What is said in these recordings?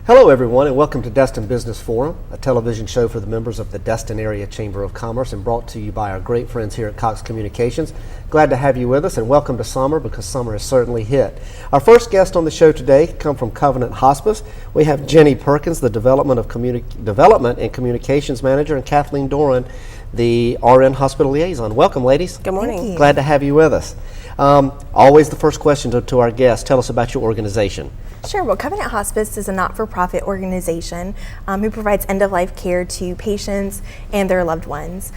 Hello everyone, and welcome to Destin Business Forum, a television show for the members of the Destin Area Chamber of Commerce and brought to you by our great friends here at Cox Communications. Glad to have you with us, and welcome to summer, because summer has certainly hit. Our first guest on the show today come from Covenant Hospice. We have Jenni Perkins, the Development and Communications Manager, and Kathleen Doran, the RN Hospital Liaison. Welcome, ladies. Good morning. Glad to have you with us. Always the first question to our guests, tell us about your organization. Sure. Well, Covenant Hospice is a not-for-profit organization who provides end-of-life care to patients and their loved ones.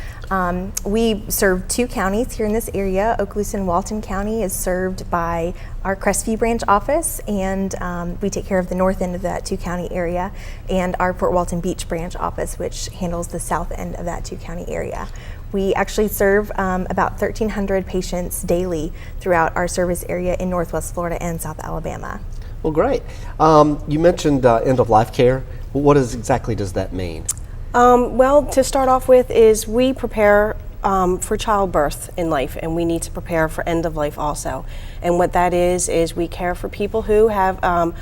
We serve 2 counties here in this area. Okaloosa and Walton County is served by our Crestview branch office, and we take care of the north end of that 2-county area, and our Fort Walton Beach branch office, which handles the south end of that 2-county area. We actually serve about 1,300 patients daily throughout our service area in Northwest Florida and South Alabama. Well, great. You mentioned end-of-life care. What exactly does that mean? Well, to start off with is we prepare for childbirth in life, and we need to prepare for end of life also. And what that is we care for people who have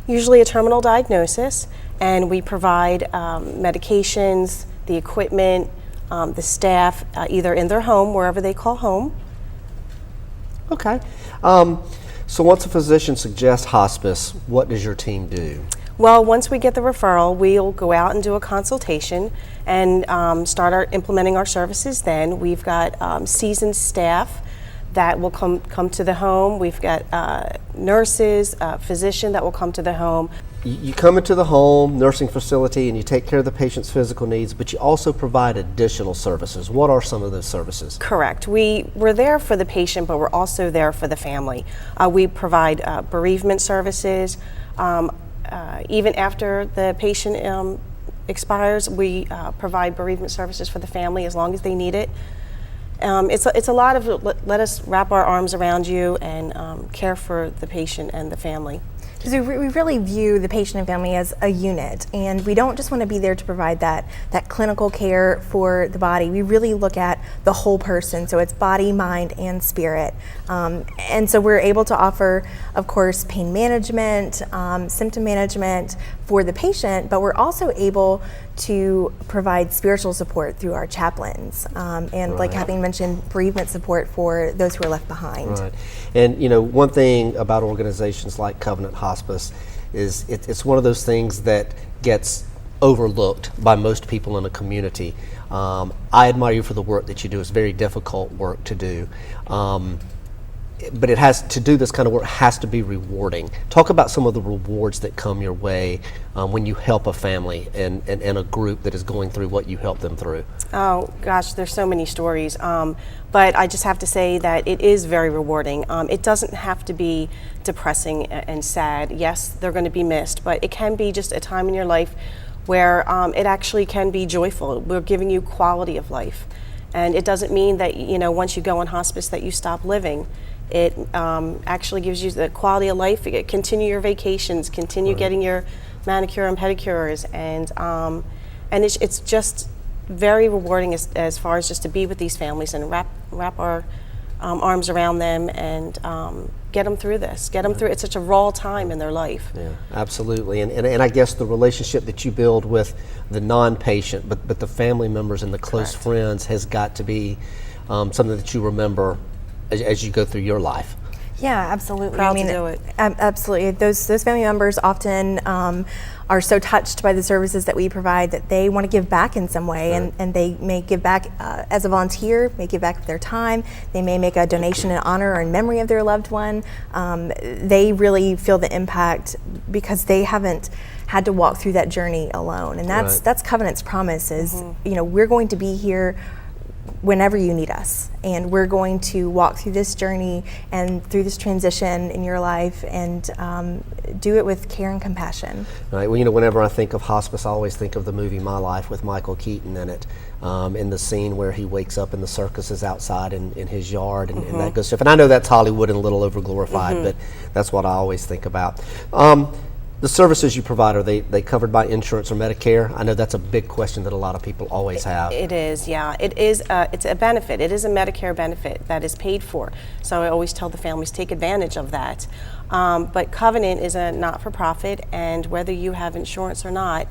usually a terminal diagnosis, and we provide medications, the equipment, the staff, either in their home, wherever they call home. Okay. So once a physician suggests hospice, what does your team do? Well, once we get the referral, we'll go out and do a consultation and start implementing our services then. We've got seasoned staff that will come to the home. We've got nurses, a physician that will come to the home. You come into the home, nursing facility, and you take care of the patient's physical needs, but you also provide additional services. What are some of those services? Correct. We're there for the patient, but we're also there for the family. We provide bereavement services. Even after the patient expires, we provide bereavement services for the family as long as they need it. It's a lot of let us wrap our arms around you and care for the patient and the family. Because we really view the patient and family as a unit, and we don't just want to be there to provide that clinical care for the body. We really look at the whole person, so it's body, mind, and spirit. And so we're able to offer, of course, pain management, symptom management for the patient, but we're also able to provide spiritual support through our chaplains, and like Kathleen mentioned, bereavement support for those who are left behind. Right. And you know, one thing about organizations like Covenant Hospice is it's one of those things that gets overlooked by most people in a community. I admire you for the work that you do. It's very difficult work to do. But to do this kind of work has to be rewarding. Talk about some of the rewards that come your way when you help a family and a group that is going through what you help them through. Oh gosh, there's so many stories. But I just have to say that it is very rewarding. It doesn't have to be depressing and sad. Yes, they're going to be missed, but it can be just a time in your life where it actually can be joyful. We're giving you quality of life. And it doesn't mean that, once you go on hospice that you stop living. It actually gives you the quality of life. Continue your vacations, continue getting your manicure and pedicures, and it's just very rewarding as far as just to be with these families and wrap our arms around them and get them through this. Get them through. It's such a raw time in their life. Yeah, absolutely. And I guess the relationship that you build with the non-patient, but the family members and the close friends has got to be something that you remember as you go through your life. Yeah, absolutely. Proud to do it. Absolutely. Those family members often are so touched by the services that we provide that they want to give back in some way, and they may give back as a volunteer, may give back with their time, they may make a donation in honor or in memory of their loved one. They really feel the impact because they haven't had to walk through that journey alone, and that's Covenant's promise is, we're going to be here whenever you need us, and we're going to walk through this journey and through this transition in your life and do it with care and compassion. Right. Well, whenever I think of hospice, I always think of the movie My Life with Michael Keaton in it, in the scene where he wakes up and the circus is outside in his yard and that good stuff. And I know that's Hollywood and a little overglorified, but that's what I always think about. The services you provide, are they covered by insurance or Medicare? I know that's a big question that a lot of people always have. It is, yeah. It is. It's a benefit. It is a Medicare benefit that is paid for. So I always tell the families, take advantage of that. But Covenant is a not-for-profit, and whether you have insurance or not,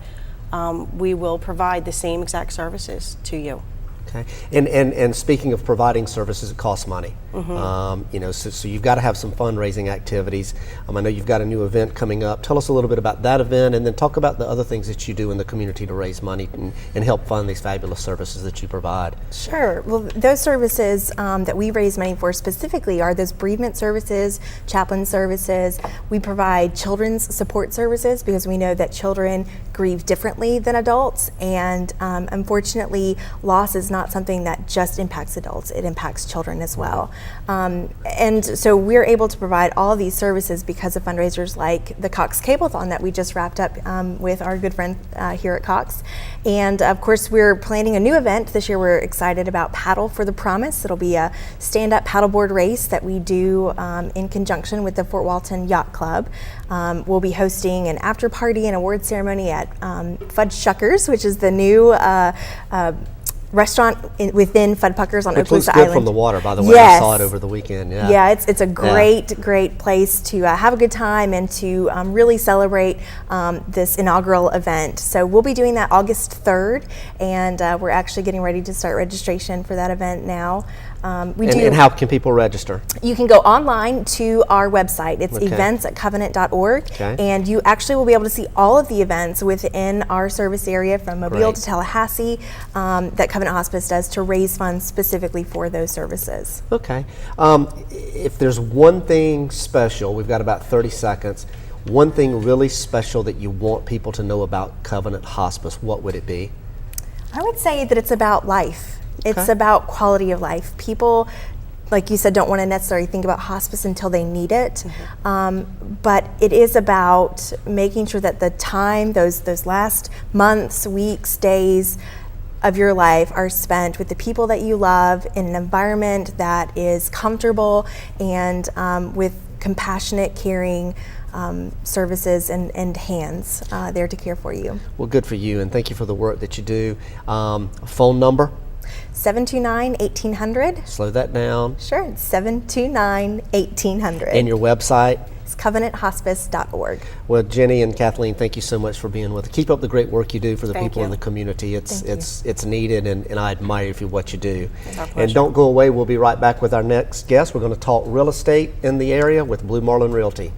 we will provide the same exact services to you. Okay. And speaking of providing services, it costs money. You know, so you've got to have some fundraising activities. I know you've got a new event coming up. Tell us a little bit about that event, and then talk about the other things that you do in the community to raise money and help fund these fabulous services that you provide. Sure. Well, those services that we raise money for specifically are those bereavement services, chaplain services. We provide children's support services because we know that children grieve differently than adults, and unfortunately, loss is not something that just impacts adults. It impacts children as well. And so we're able to provide all of these services because of fundraisers like the Cox Cableathon that we just wrapped up with our good friend here at Cox. And of course, we're planning a new event this year. We're excited about Paddle for the Promise. It'll be a stand-up paddleboard race that we do in conjunction with the Fort Walton Yacht Club. We'll be hosting an after party and award ceremony at Fudge Shuckers, which is the new restaurant within Fudpuckers on Which Okaloosa looks good Island. from the water, by the way. Yes. I saw it over the weekend. Yeah. Yeah, it's a great place to have a good time and to really celebrate this inaugural event. So we'll be doing that August 3rd, and we're actually getting ready to start registration for that event now. And how can people register? You can go online to our website. It's Okay. events@covenant.org, Okay. and you actually will be able to see all of the events within our service area from Mobile Great. to Tallahassee that Covenant Hospice does to raise funds specifically for those services. Okay. If there's one thing special, we've got about 30 seconds, one thing really special that you want people to know about Covenant Hospice, what would it be? I would say that it's about life. It's Okay. about quality of life. People, like you said, don't want to necessarily think about hospice until they need it. But it is about making sure that the time, those last months, weeks, days of your life are spent with the people that you love in an environment that is comfortable and with compassionate, caring services and hands there to care for you. Well, good for you, and thank you for the work that you do. Phone number? 729-1800. Slow that down. Sure, it's 729-1800. And your website? It's covenanthospice.org. Well, Jenni and Kathleen, thank you so much for being with us. Keep up the great work you do for the Thank people you. in the community. Thank you. It's needed, and I admire you for what you do. It's our And pleasure. don't go away. We'll be right back with our next guest. We're going to talk real estate in the area with Blue Marlin Realty.